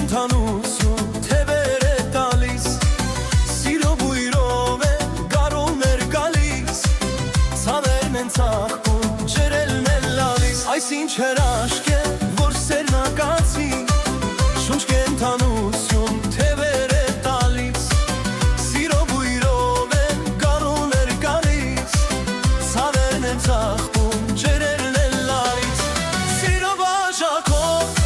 կենթանություն թևեր է տալիս, սիրո բույրով է գարուն էր գալիս, ցավերն են ծաղկում, ջրելն է լալիս, այս ինչ հրաշք է, որ սերն ակացի, շունչ կենթանություն թևեր է տալիս, սիրո բույրով է գարուն էր գալիս, ցավերն են ծաղկում, ջրելն է լալիս, սիրո բաժակով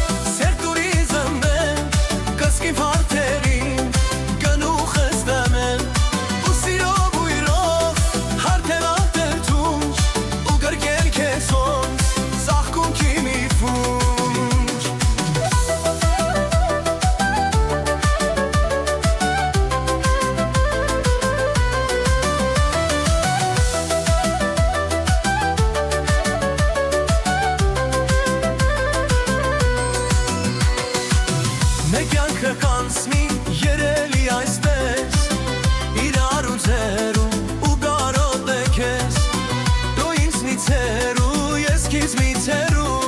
Մեկյանքը կանցնի երելի այսպես, իրար ու ձերու ու գարոտ է քեզ, դու ինձնից հեռու, ես քեզ միցերու,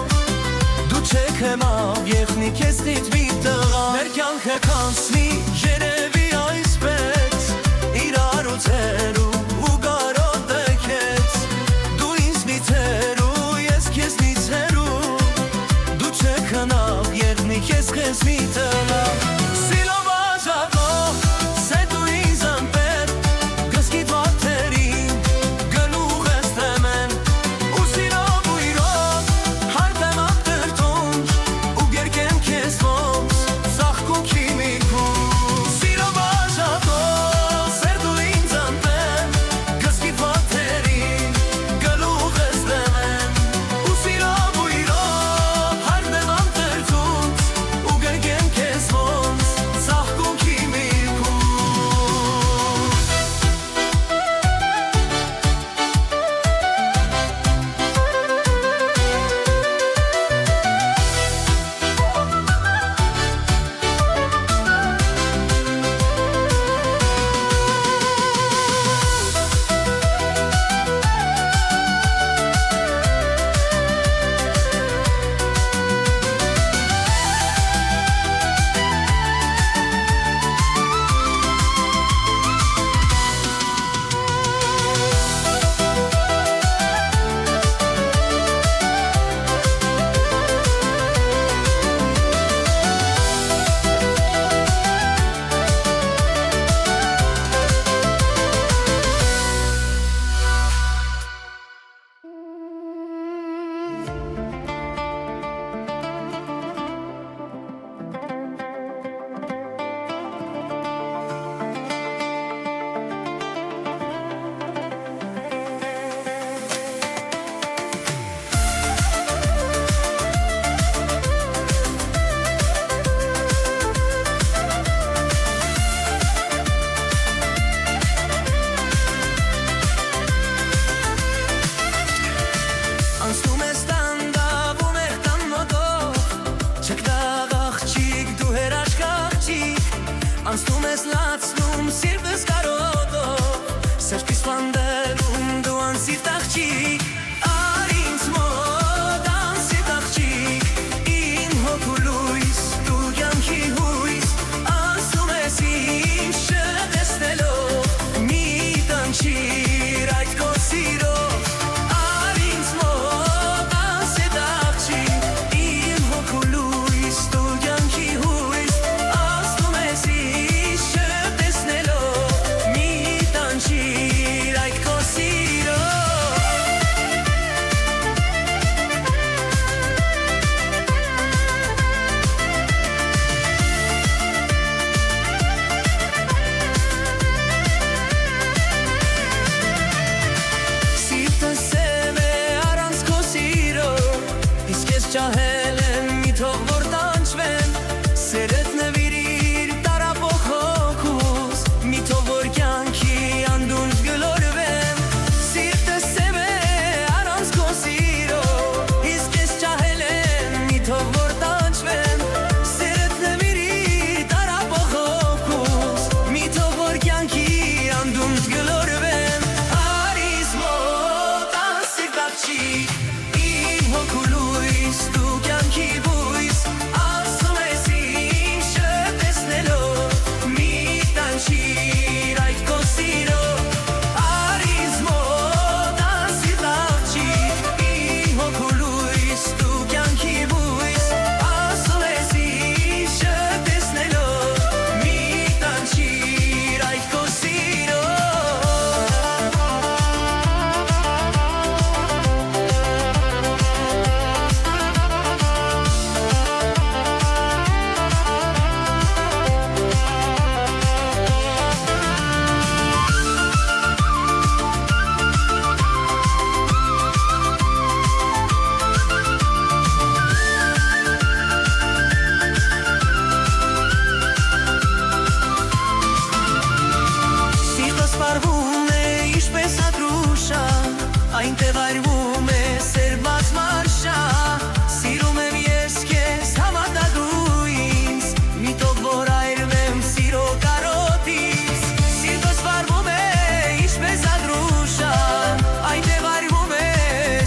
դու չեք հեմավ եղնի քեզ խիտ մի տղա, մեկյանքը կանցնի երևի այսպես, իրար ու ձերու ու գարոտ է քեզ, դու ինձնից հեռու, ես քեզ միցերու, դու չեք հնավ եղնի քեզ խեզ մի տղա, սիրո բաժակով սեր դու ինձ ամպեր, գսկիտ վատերին գլուղ ես թեմեն, ու սիրո բույրով հարդեմ ակտրտունջ, ու գերկեմ քեզ ոնց ծաղկունքի մի քունջ, սիրո բաժակով սեր դու ինձ ամպեր, գսկիտ վատերին գլուղ ես թեմեն, ու սիրո բույրով հարդեմ ակտրտունջ, ու գերկեմ քեզ ոնց ծաղկունքի մի քունջ, անցնում ես տանդավում էր տան մոտով, չկտաղ աղջիկ դու հերաշք աղջիկ, անցնում ես լացնում սիրտս կարոտով, սրտիս վանդելում դու անսիրտ աղջիկ, ար ինձ մոտ անսիրտ աղջիկ, իմ հոգու լույս դու կյանքի հույս, ասում ես ինձ չտեսնելով, մի տանջիր այդ քո սիրով, ար ինձ մոտ անսիրտ աղջիկ, իմ հոգու լույս դու կյանքի հույս, ասում ես ինձ չտեսնելով, մի տանջիր այդ քո սիրով, սիրտս սև է առանց քո սիրո, իսկ ես ճահել եմ մի թող որ տանջվեմ, սերդ նվիրիր տարապող հոգուս, մի թող որ կյանքի անդունջ գլորվեմ, սիրտս սև է առանց քո սիրո, իսկ ես ճահել եմ մի թող որ տանջվեմ, սերդ նվիրիր տարապող հոգուս, մի թող որ կյանքի անդունջ գլորվեմ, ար ինձ մոտ անսիրտ աղջիկ, իմ հոգու լույս դու կյանքի բույս, ասում ես ինձ Այնտեղ այրվում է սերված մարշա Սիրում եմ ես քեզ համատա դու ինձ Միտով որ այրվեմ սիրո կարոտից Սիրտս վարվում է ինչպես ադրուշան Այնտեղ այրվում է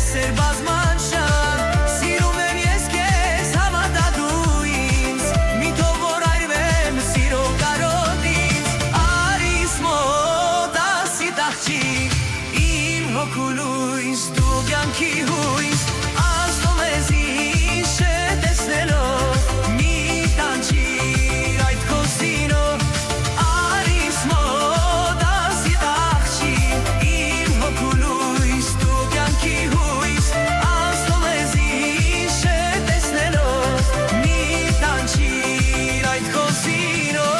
սերված մարշա Սիրում եմ ես քեզ համատա դու ինձ Միտով որ այրվեմ սիրո կարոտից Արիս մոտ ասիտ աղջիկ Իմ հոգու լույս դու կյանքի հույս Ազդում ես ինձ տեսնելով Մի տանջիր այդ քո սիրով Արիս մոտ ասիտ աղջիկ Իմ հոգու լույս դու կյանքի հույս Ազդում ես ինձ տեսնելով Մի տանջիր այդ քո սիրով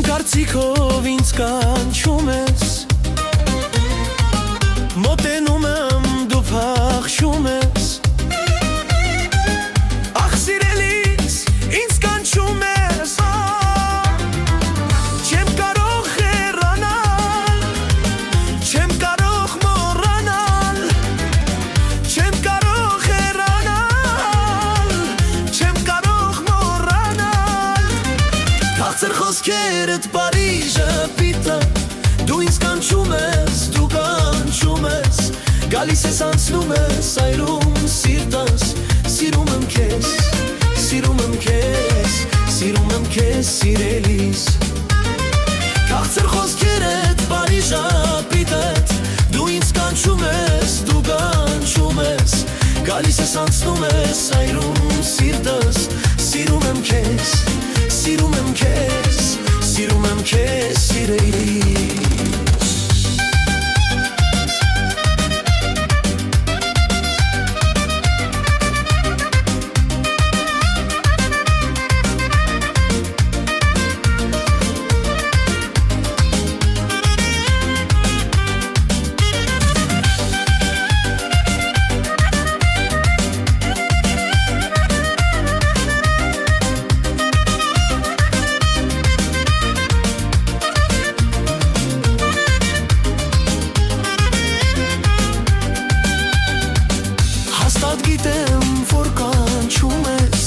Կարծիքով ինձ կանչում ես Մոտենում եմ դու փախչում ես Ախ սիրելիս ինձ կանչում ես Չեմ կարող հեռանալ Չեմ կարող մոռանալ Չեմ կարող հեռանալ Չեմ կարող մոռանալ Թախծեր խոսքերդ Փարիժը պիտը Դու ինձ կանչում ես, դու կանչում ես Գալիս ես անցնում ես, այրում սիրտս Սիրում եմ քեզ, սիրում եմ քեզ Սիրում եմ քեզ սիրելիս Թախծեր խոսքերդ Փարիժը պիտը Դու ինձ կանչում ես, դու կանչում ես Գալիս ես անցնում ես, այրում սիրտս Սիրում եմ քեզ, սիրում եմ քեզ Սիրում եմ քեզ սիրելիս Գիտեմ, որ կանչում ես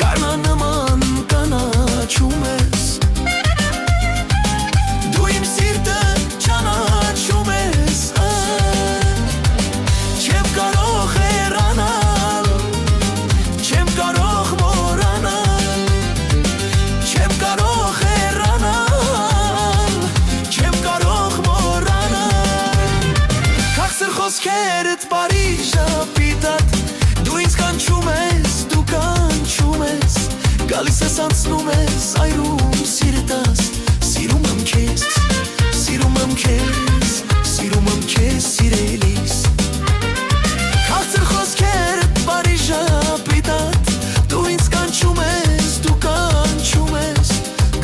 Գարնան նման կանաչում ես Դու իմ սիրտը ճանաչում ես Չեմ կարող հեռանալ Չեմ կարող մոռանալ Չեմ կարող հեռանալ Չեմ կարող մոռանալ Քաղցր խոսքերդ Փարիժը պիտատ Դու ինձ կանչում ես, դու կանչում ես Գալիս ես անցնում ես, այրում սիրտս Սիրում եմ քեզ, սիրում եմ քեզ Սիրում եմ քեզ սիրելիս Քաղցր խոսքերդ Փարիժը պիտատ Դու ինձ կանչում ես, դու կանչում ես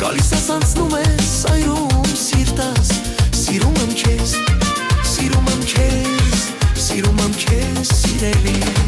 Գալիս ես անցնում ես, այրում սիրտս Սիրում եմ քեզ, սիրում եմ քեզ Սիրում եմ քեզ սիրելիս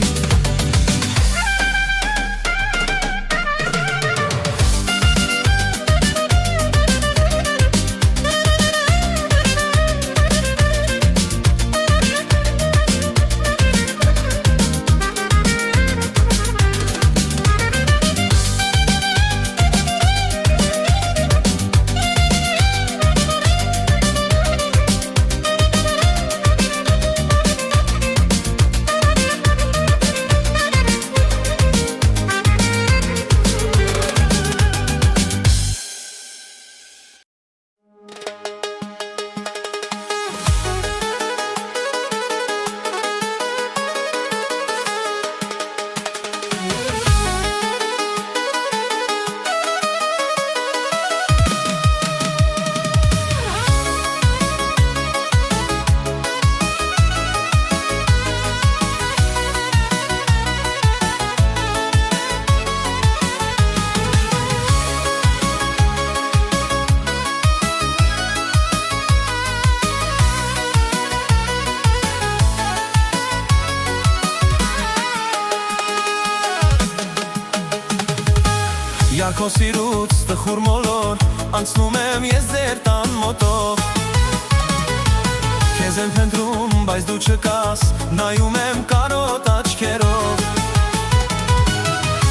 քո սիրուց տխուր մոլոր անցնում եմ ես ձեր տան մոտով Քեզ եմ փնտրում բայց դու չկաս նայում եմ կարոտ աչքերով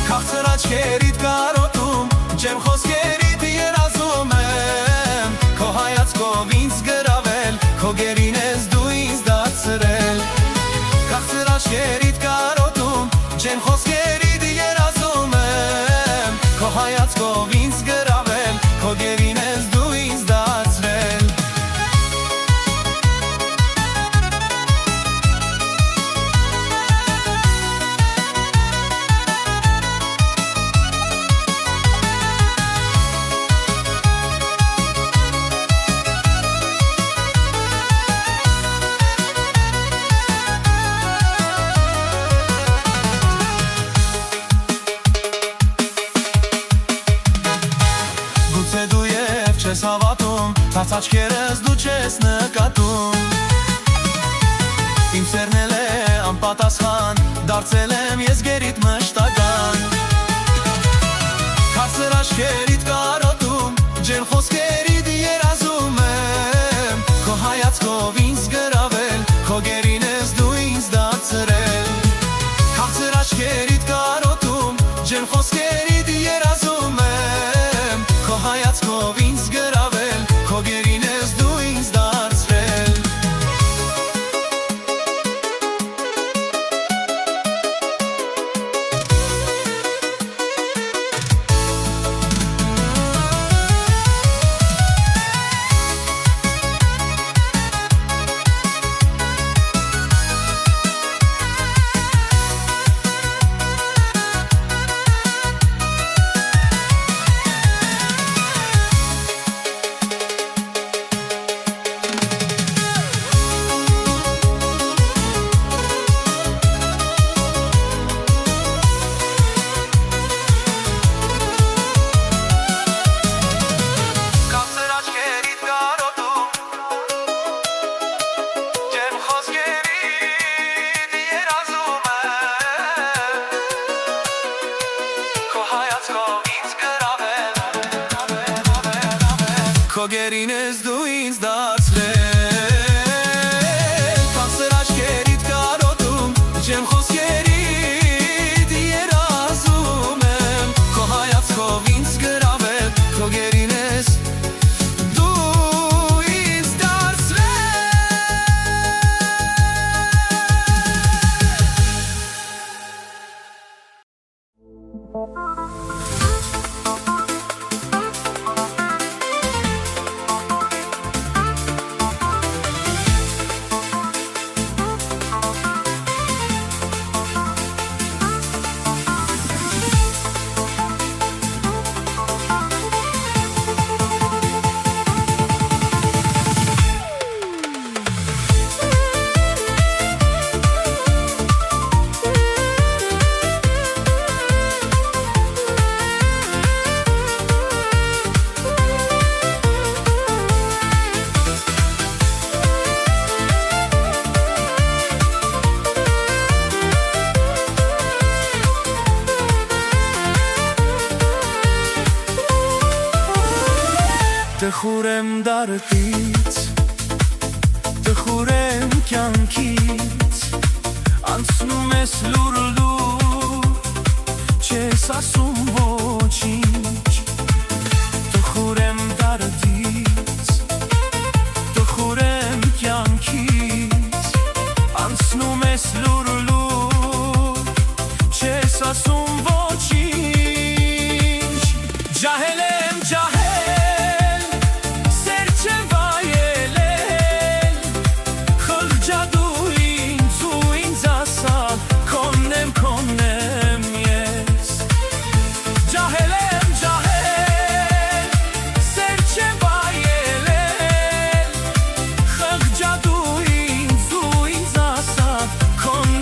Քաղցր աչքերիդ կարոտում ջեմ խոսքերիդ երազում եմ Քո հայացքով ինձ գրավել քո գերին ես դու ինձ դարձրել Քաղցր աչքերիդ կարոտում ջեմ խոսքերիդ երազում եմ Քո հայացքով ինձ գրավել քո գերին ես դու ինձ դարձրել Գուցե դու և չես հավատում Բաց աչքերս դու չես նկատում Իմ սերն էլ է անպատասխան Դարձել եմ ես գերիդ մշտական Քաղցր աչքերիդ կարոտում Ջերմ խոսքերիդ երազում եմ Քո հայացքով ինձ գրավել Քո գերին ես դու ինձ դարձրել Քաղցր աչքերիդ կարոտում Ջերմ խոսքերիդ երազում եմ Քո հայացքով ինձ գրավել Քո գերին ես դու ինձ դարձրել Քո գերին ես դու ինձ դարձրել Քաղցր աչքերիդ կարոտում Ջերմ խոսքերիդ երազում եմ Քո հայացքով ինձ գրավել Քո գերին ես դու ինձ Տխուր եմ դարդից, տխուր եմ կյանքից Անցնում ես լուր, չես ասում ոչինչ Տխուր եմ դարդից, տխուր եմ կյանքից Անցնում ես լուր, չես ասում ոչինչ Ջահել եմ, ջահել Con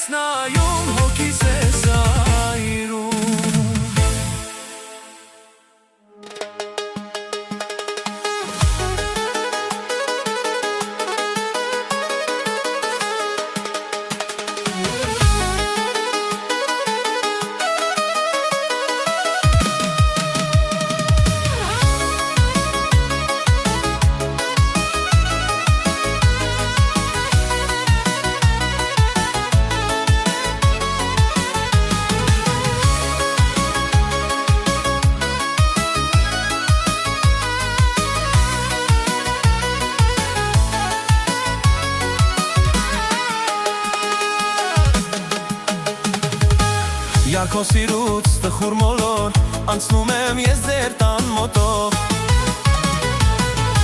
ես նայում, հոգիս ես այրում Յարքո սիրուց տխուր մոլոր անցնում եմ ես ձեր տան մոտով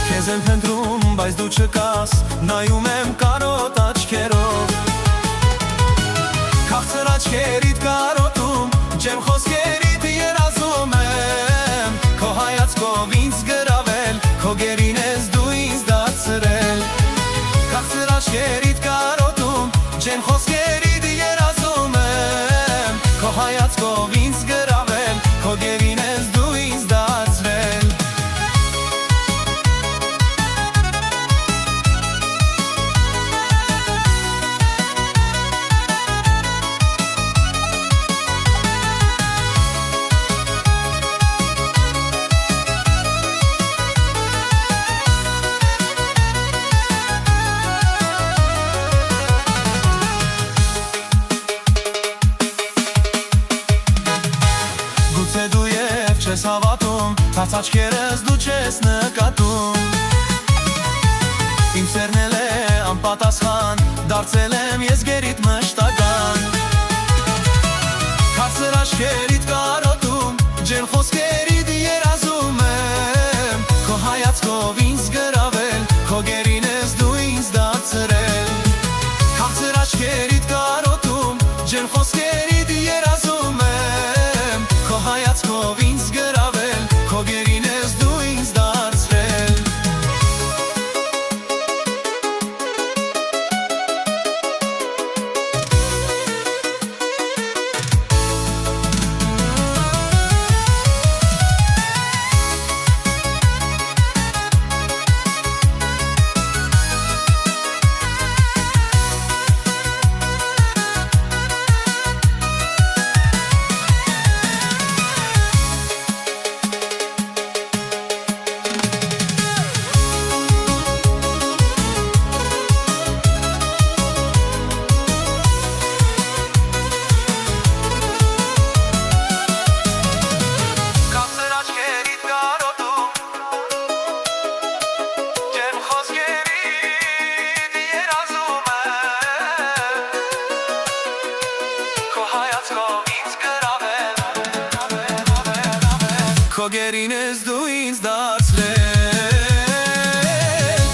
Քեզ եմ փնտրում, բայց դու չկաս նայում եմ կարոտ աչքերով Քաղցր աչքերիդ կարոտում ջեմ խոսքերիդ երազում եմ Քո հայացքով ինձ գրավել քո գերին ես դու ինձ դարձրել Քաղցր աչքերիդ կարոտում ջեմ խոսքերիդ երազում եմ Քո հայացքով ինձ գրավել քո գերին ես դու ինձ դարձրել Չես հավատում, թաց աչքերս դու չես նկատում Իմ սերն էլ է անպատասխան, դարձել եմ ես գերիդ մշտական Քաղցր աչքերիդ կարոտում, ջերմ խոսքերիդ երազում եմ Քո հայացքով ինձ գրավել, քո գերին ես դու ինձ դարձրել Քաղցր աչքերիդ կարոտում, ջերմ խոսքերիդ երազում եմ Քո հայացքով ինձ գրավել, քո գերին ես դու ինձ դարձրել Քո գերին ես դու ինձ դարձրել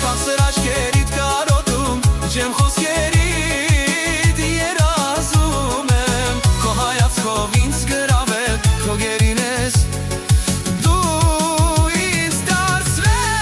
Քաղցր աչքերիդ կարոտում, ջերմ խոսքերիդ երազում եմ Քո հայացքով ինձ գրավել, քո գերին ես դու ինձ դարձրել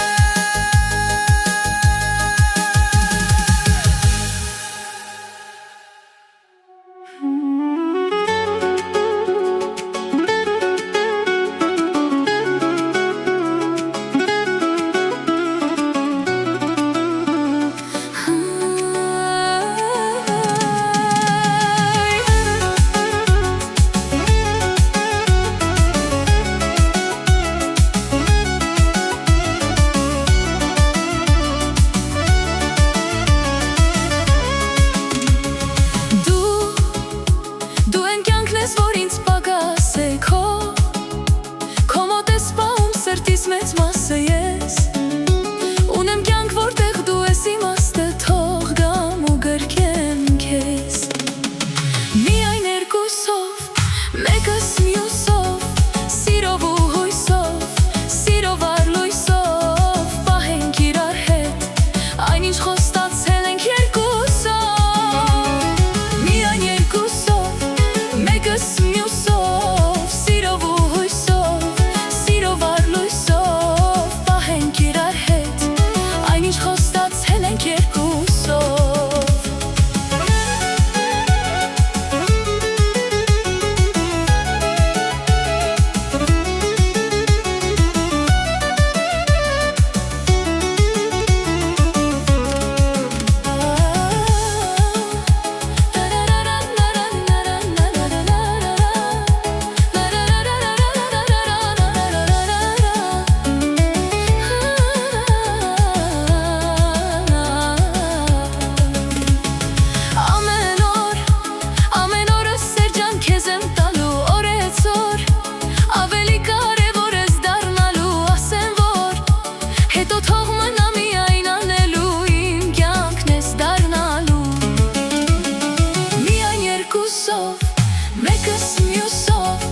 Մեկս մյուսով,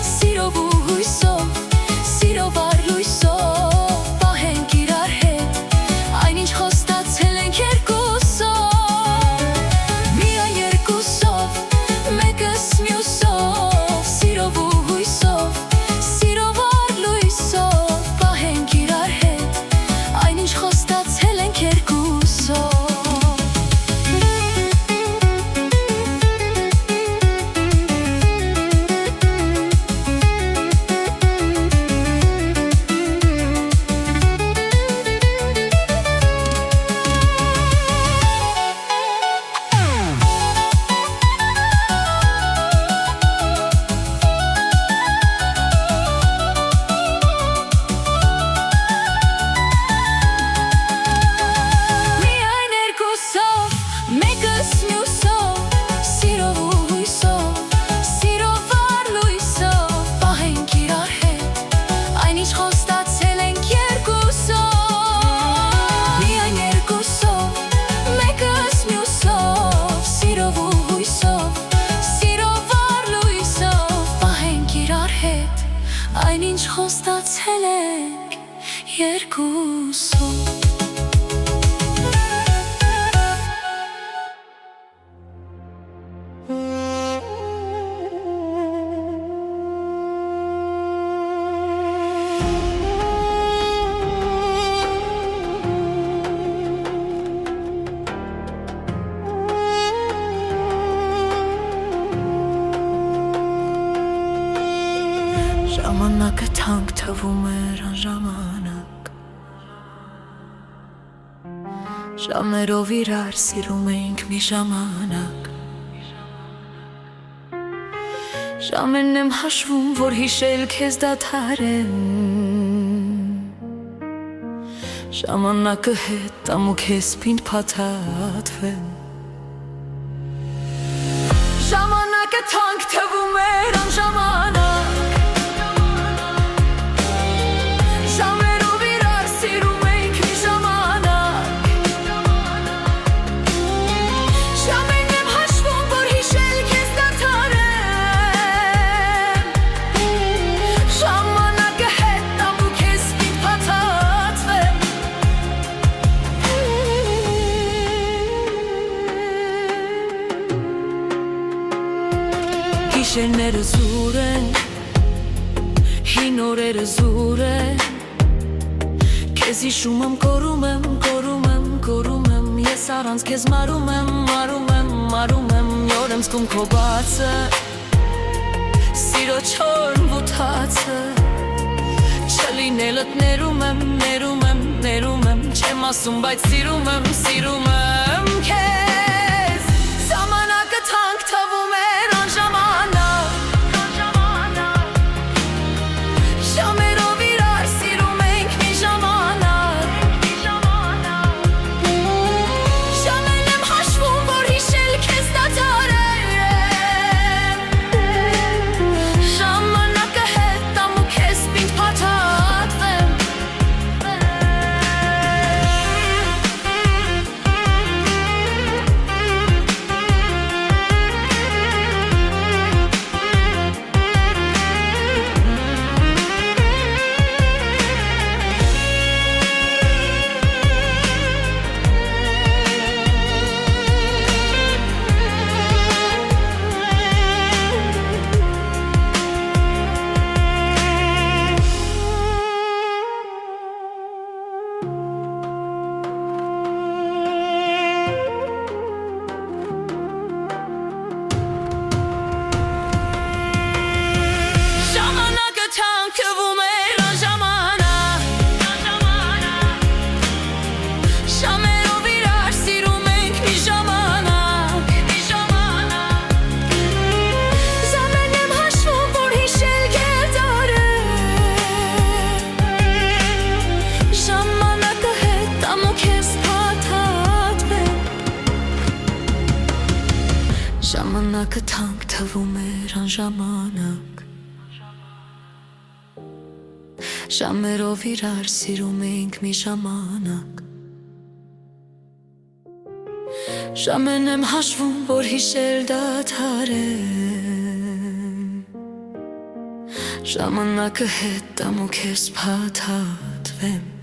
սիրով ու հույսով, սիրով առ լույսով, պահենք իրար հետ, այնինչ խոստացել ենք երկուսով, միայն երկուսով, մեկս մյուսով, սիրով ու հույսով, սիրով առ լույսով, պահենք իրար հետ, այնինչ խոստացել ենք երկուսով։ Այնինչ խոստացել ենք երկուսով։ Ժամանակը թանկ թվում էր անժամանակ, ժամերով իրար սիրում էինք մի ժամանակ, ժամերն եմ հաշվում, որ հիշել քեզ դադարեմ, ժամանակը հետ տամ ու քեզ պինդ փաթաթվեմ, ժամանակը թանկ թվում էր անժամանակ, Գիշերները զուր են, հին օրերը զուր են, քեզ հիշում եմ, կորում եմ, կորում եմ, կորում եմ, ես առանց քեզ մարում եմ, մարում եմ, մարում եմ, նոր եմ զգում քո բացը, սիրո չորն վութացը, չլինելդ ներում եմ, ներում եմ, ներում եմ, չեմ ասում, բայց սիրում եմ քեզ, ժամանակը թանկ թվում էր անժամանակ, Ժամանակը թանկ թվում էր անժամանակ, ժամերով իրար սիրում էինք մի ժամանակ, ժամերն եմ հաշվում, որ հիշել դադարեմ, Ժամանակը հետ տամ ու քեզ փաթաթվեմ